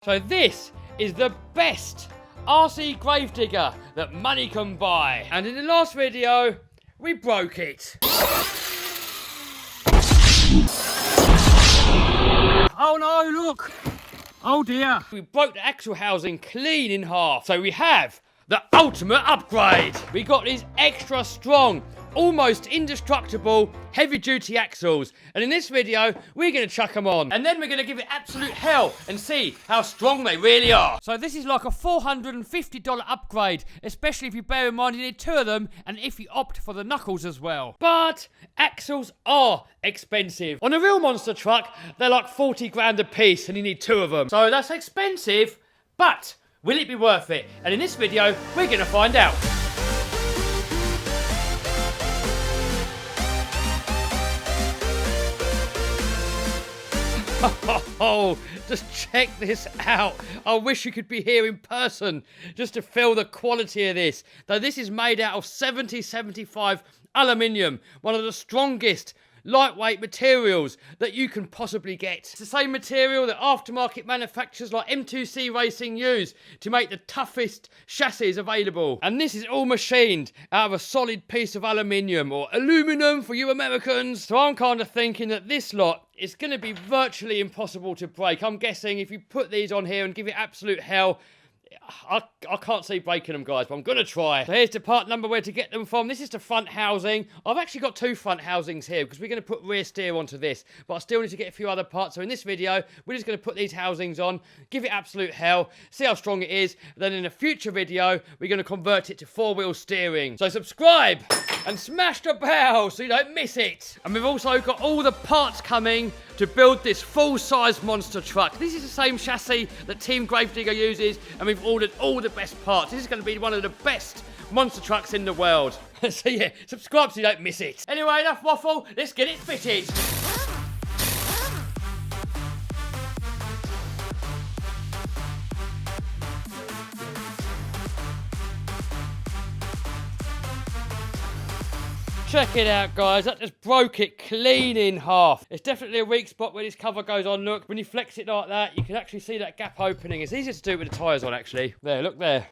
So this is the best RC gravedigger that money can buy. And in the last video, we broke it. Oh no, look. Oh dear. We broke the axle housing clean in half. So we have the ultimate upgrade. We got these extra strong, almost indestructible, heavy-duty axles. And in this video, we're going to chuck them on. And then we're going to give it absolute hell and see how strong they really are. So this is like a $450 upgrade, especially if you bear in mind you need two of them, and if you opt for the knuckles as well. But axles are expensive. On a real monster truck, they're like 40 grand a piece, and you need two of them. So that's expensive, but will it be worth it? And in this video, we're going to find out. Oh, just check this out. I wish you could be here in person just to feel the quality of this. Though this is made out of 70-75 aluminium, one of the strongest lightweight materials that you can possibly get. It's the same material that aftermarket manufacturers like M2C Racing use to make the toughest chassis available. And this is all machined out of a solid piece of aluminium, or aluminum for you Americans. So I'm kind of thinking that this lot is going to be virtually impossible to break. I'm guessing if you put these on here and give it absolute hell, I can't see breaking them, guys, but I'm going to try. So here's the part number where to get them from. This is the front housing. I've actually got two front housings here because we're going to put rear steer onto this, but I still need to get a few other parts. So in this video, we're just going to put these housings on, give it absolute hell, see how strong it is. Then in a future video, we're going to convert it to four-wheel steering. So subscribe and smash the bell so you don't miss it. And we've also got all the parts coming to build this full-size monster truck. This is the same chassis that Team Gravedigger uses, and we've ordered all the best parts. This is going to be one of the best monster trucks in the world. So yeah, subscribe so you don't miss it. Anyway, enough waffle, let's get it fitted. Check it out, guys. That just broke it clean in half. It's definitely a weak spot where this cover goes on. Look, when you flex it like that, you can actually see that gap opening. It's easier to do with the tyres on, actually. There, look there.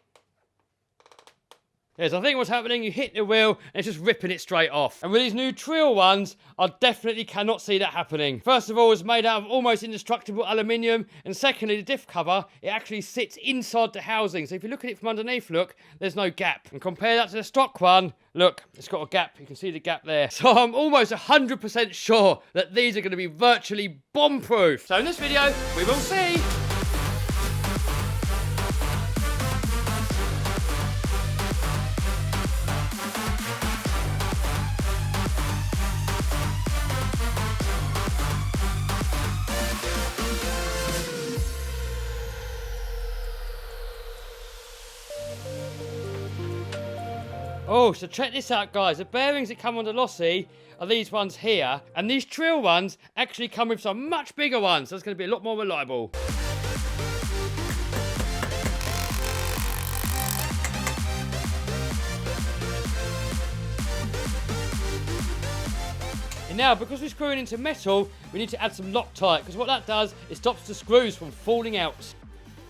Yes, I think what's happening, you hit the wheel and it's just ripping it straight off. And with these new Trill ones, I definitely cannot see that happening. First of all, it's made out of almost indestructible aluminium. And secondly, the diff cover, it actually sits inside the housing. So if you look at it from underneath, look, there's no gap. And compare that to the stock one, look, it's got a gap. You can see the gap there. So I'm almost 100% sure that these are going to be virtually bomb-proof. So in this video, we will see. Oh, so check this out, guys. The bearings that come on the Lossy are these ones here, and these Trill ones actually come with some much bigger ones, so it's going to be a lot more reliable. And now, because we're screwing into metal, we need to add some Loctite, because what that does, it stops the screws from falling out.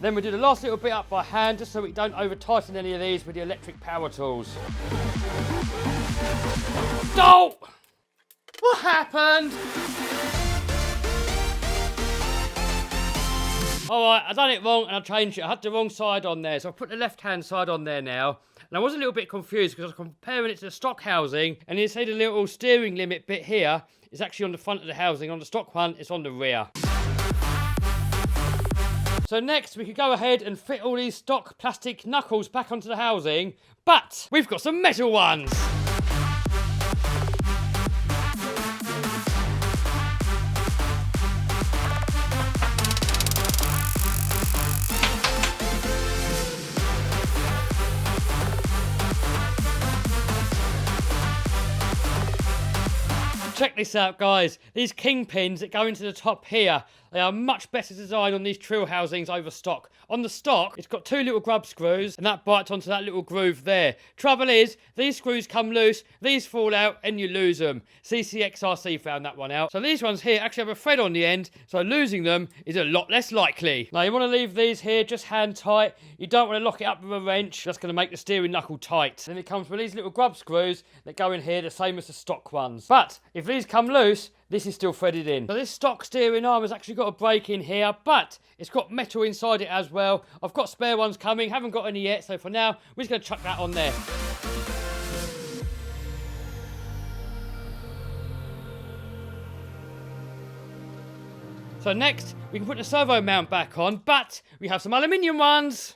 Then we do the last little bit up by hand, just so we don't over tighten any of these with the electric power tools. Oh! What happened? Alright, I done it wrong and I changed it. I had the wrong side on there, so I put the left-hand side on there now. And I was a little bit confused because I was comparing it to the stock housing, and you see the little steering limit bit here is actually on the front of the housing. On the stock one, it's on the rear. So next, we could go ahead and fit all these stock plastic knuckles back onto the housing, but we've got some metal ones. Check this out, guys. These kingpins that go into the top here, They are much better design on these trill housings over stock. On the stock, it's got 2 little grub screws, and that bites onto that little groove there. Trouble is, these screws come loose, these fall out, and you lose them. CCXRC found that one out. So these ones here actually have a thread on the end, so losing them is a lot less likely. Now, you want to leave these here just hand tight. You don't want to lock it up with a wrench. That's going to make the steering knuckle tight. Then it comes with these little grub screws that go in here, the same as the stock ones. But if these come loose, this is still threaded in. So this stock steering arm has actually got a brake in here, but it's got metal inside it as well. I've got spare ones coming, haven't got any yet, so for now, we're just going to chuck that on there. So next, we can put the servo mount back on, but we have some aluminium ones.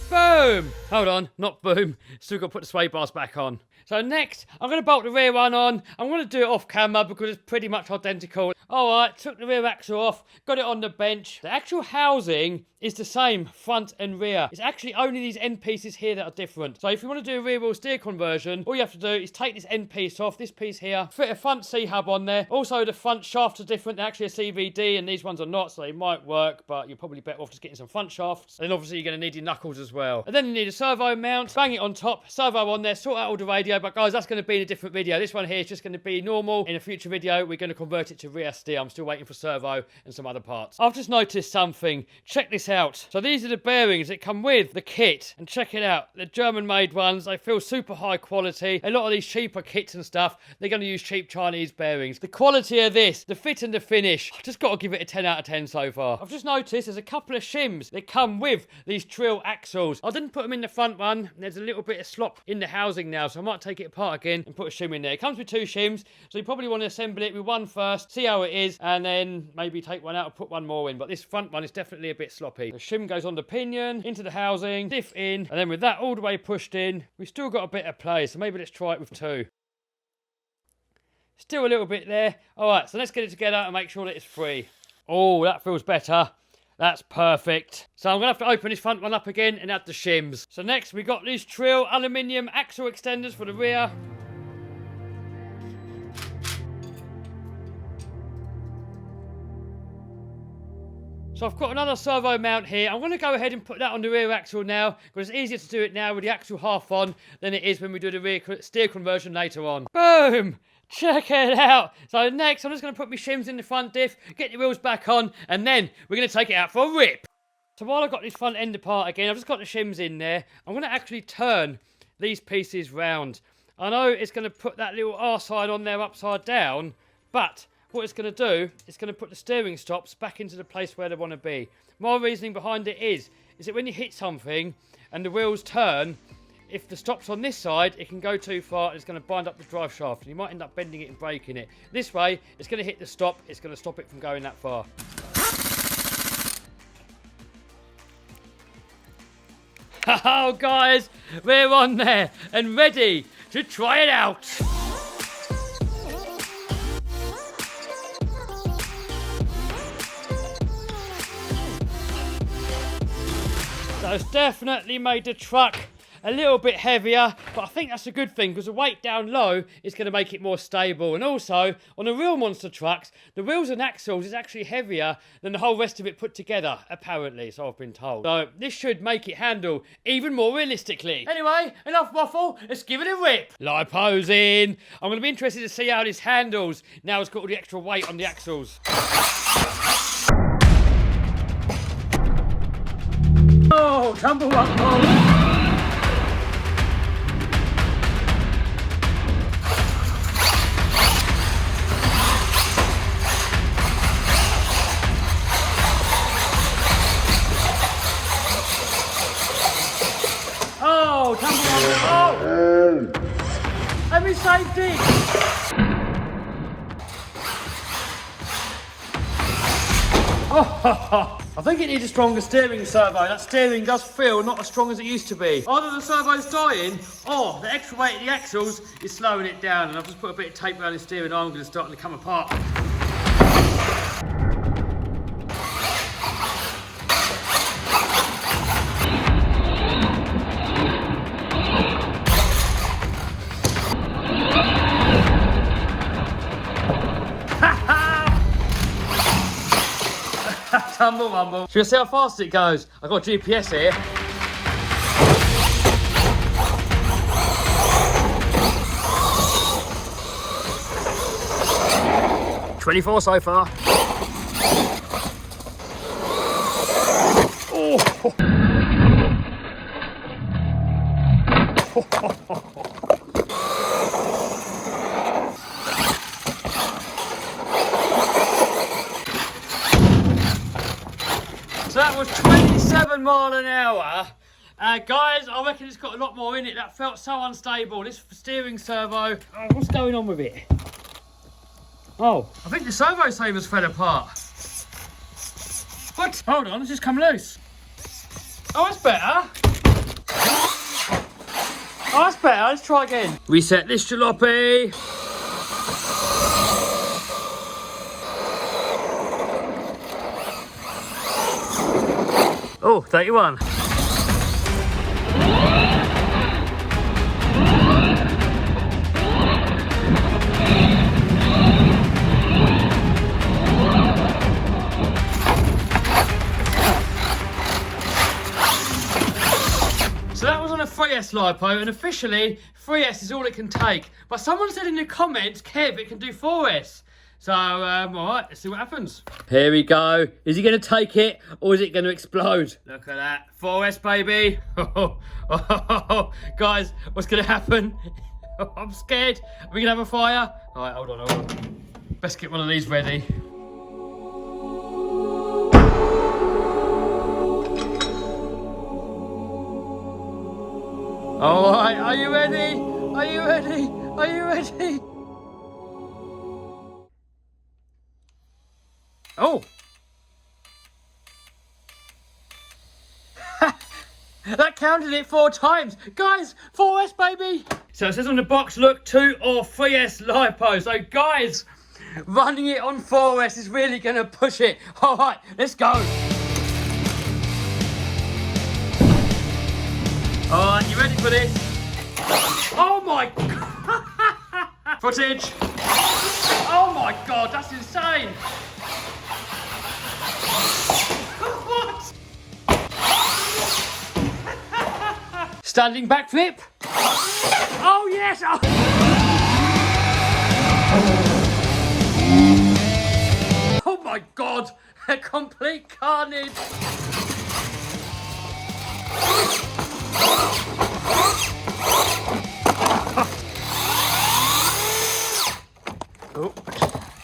Boom! Hold on, not boom. Still got to put the sway bars back on. So next, I'm going to bolt the rear one on. I'm going to do it off camera because it's pretty much identical. Alright, took the rear axle off, got it on the bench. The actual housing is the same, front and rear. It's actually only these end pieces here that are different. So if you want to do a rear wheel steer conversion, all you have to do is take this end piece off, this piece here, fit a front C-hub on there. Also, the front shafts are different. They're actually a CVD, and these ones are not, so they might work, but you're probably better off just getting some front shafts. And then obviously you're going to need your knuckles as well. And then you need a servo mount, bang it on top, servo on there, sort out all the radio. But guys, that's going to be in a different video. This one here is just going to be normal. In a future video, we're going to convert it to rear steer. I'm still waiting for servo and some other parts. I've just noticed something. Check this out. So these are the bearings that come with the kit. And check it out. The German-made ones, they feel super high quality. A lot of these cheaper kits and stuff, they're going to use cheap Chinese bearings. The quality of this, the fit and the finish, I've just got to give it a 10 out of 10 so far. I've just noticed there's a couple of shims that come with these trill axles. I didn't put them in the front one. There's a little bit of slop in the housing now, so I might take it apart again and put a shim in there. It comes with 2 shims, so you probably want to assemble it with one first, see how it is, and then maybe take one out and put one more in. But this front one is definitely a bit sloppy. The shim goes on the pinion, into the housing, diff in, and then with that all the way pushed in, we've still got a bit of play, so maybe let's try it with 2. Still a little bit there. Alright, so let's get it together and make sure that it's free. Oh, that feels better. That's perfect. So I'm going to have to open this front one up again and add the shims. So next we got these trill aluminium axle extenders for the rear. So I've got another servo mount here. I'm going to go ahead and put that on the rear axle now, because it's easier to do it now with the axle half on than it is when we do the rear steer conversion later on. Boom! Check it out. So next, I'm just going to put my shims in the front diff, get the wheels back on, and then we're going to take it out for a rip. So while I've got this front end apart again, I've just got the shims in there. I'm going to actually turn these pieces round. I know it's going to put that little R side on there upside down, but what it's going to do, it's going to put the steering stops back into the place where they want to be. My reasoning behind it is that when you hit something and the wheels turn, if the stop's on this side, it can go too far and it's going to bind up the drive shaft. And you might end up bending it and breaking it. This way, it's going to hit the stop. It's going to stop it from going that far. Oh, guys, we're on there and ready to try it out. So it's definitely made the truck a little bit heavier, but I think that's a good thing because the weight down low is going to make it more stable. And also, on the real monster trucks, the wheels and axles is actually heavier than the whole rest of it put together, apparently, so I've been told. So this should make it handle even more realistically. Anyway, enough waffle, let's give it a rip. Liposing. I'm going to be interested to see how this handles now it's got all the extra weight on the axles. Oh, tumble rumble. Oh, tumble rumble. Oh! I'm in safety. Oh, I think it needs a stronger steering servo. That steering does feel not as strong as it used to be. Either the servo's dying, or the extra weight of the axles is slowing it down. And I've just put a bit of tape around the steering arm, going to start to come apart. Tumble rumble. Should we see how fast it goes? I've got GPS here. $24 so far. Oh. So that was 27 miles an hour. Guys, I reckon it's got a lot more in it. That felt so unstable. This steering servo. Oh, what's going on with it? Oh, I think the servo savers fell apart. What? Hold on, it's just come loose. Oh, that's better. Oh, that's better. Let's try again. Reset this jalopy. Oh, 31. So that was on a 3S LiPo, and officially 3S is all it can take. But someone said in the comments, Kev, it can do 4S. So, all right, let's see what happens. Here we go. Is he going to take it, or is it going to explode? Look at that. 4S, baby. Guys, what's going to happen? I'm scared. Are we going to have a fire? All right, hold on. Best get one of these ready. All right, are you ready? Are you ready? Are you ready? Oh! That counted it 4 times. Guys, 4S, baby! So it says on the box, look, 2 or 3S LiPo. So guys, running it on 4S is really going to push it. All right, let's go. All right, you ready for this? Oh my God! Footage. Oh my God, that's insane. What? Standing backflip. Oh yes! Oh. Oh my God! A complete carnage. Oh.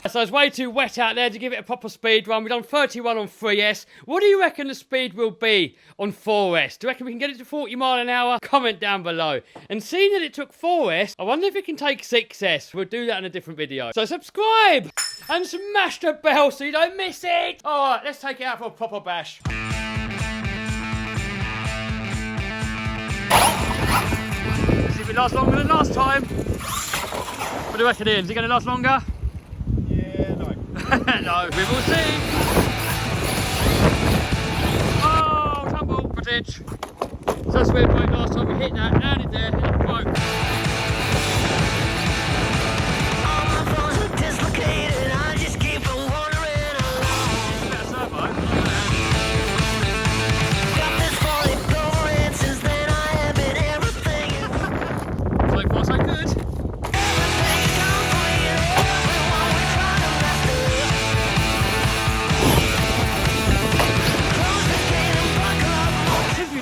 So it's way too wet out there to give it a proper speed run. We've done 31 on 3S. What do you reckon the speed will be on 4S? Do you reckon we can get it to 40 miles an hour? Comment down below. And seeing that it took 4S, I wonder if it can take 6S. We'll do that in a different video. So subscribe and smash the bell so you don't miss it. All right, let's take it out for a proper bash. See if it lasts longer than last time. What do you reckon, Ian? Is it going to last longer? No, we will see. Oh, tumble footage. So that's weird, right? Last time we hit that, landed there, hit the boat. All my phones look dislocated, I just keep on wandering along. Better servo. Got this falling over, and since then I have been everything. So far, so good.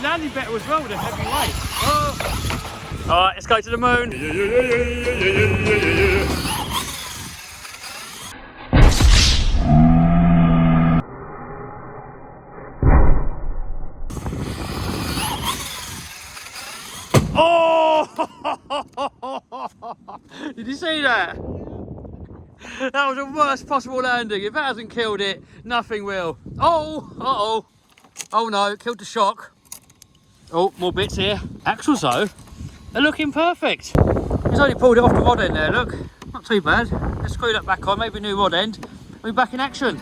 Landing better as well with a heavy weight. Oh. All right, let's go to the moon. Oh! Did you see that? That was the worst possible landing. If that hasn't killed it, nothing will. Oh, uh-oh. Oh no, it killed the shock. Oh, more bits here. Axles though, they're looking perfect. He's only pulled it off the rod end there, look. Not too bad. Let's screw that back on, maybe a new rod end. We'll be back in action.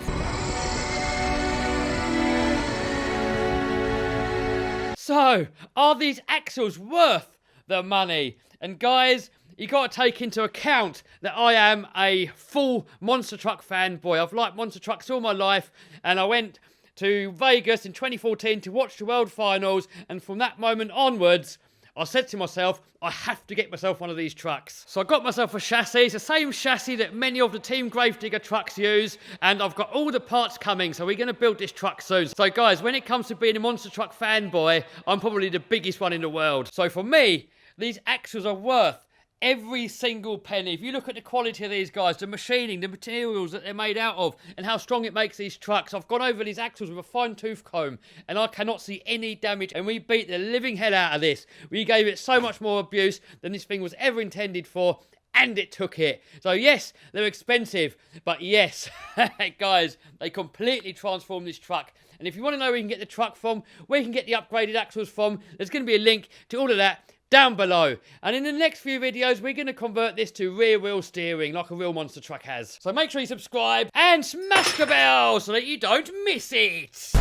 So, are these axles worth the money? And guys, you got to take into account that I am a full monster truck fanboy. I've liked monster trucks all my life, and I went to Vegas in 2014 to watch the World Finals, and from that moment onwards, I said to myself, I have to get myself one of these trucks. So I got myself a chassis. It's the same chassis that many of the Team Gravedigger trucks use, and I've got all the parts coming, so we're going to build this truck soon. So guys, when it comes to being a monster truck fanboy, I'm probably the biggest one in the world. So for me, these axles are worth every single penny. If you look at the quality of these guys, the machining, the materials that they're made out of, and how strong it makes these trucks. I've gone over these axles with a fine tooth comb, and I cannot see any damage, and we beat the living hell out of this. We gave it so much more abuse than this thing was ever intended for, and it took it. So yes, they're expensive, but yes, guys, they completely transformed this truck. And if you want to know where you can get the truck from, where you can get the upgraded axles from, there's going to be a link to all of that down below. And in the next few videos, we're going to convert this to rear wheel steering like a real monster truck has. So make sure you subscribe and smash the bell so that you don't miss it.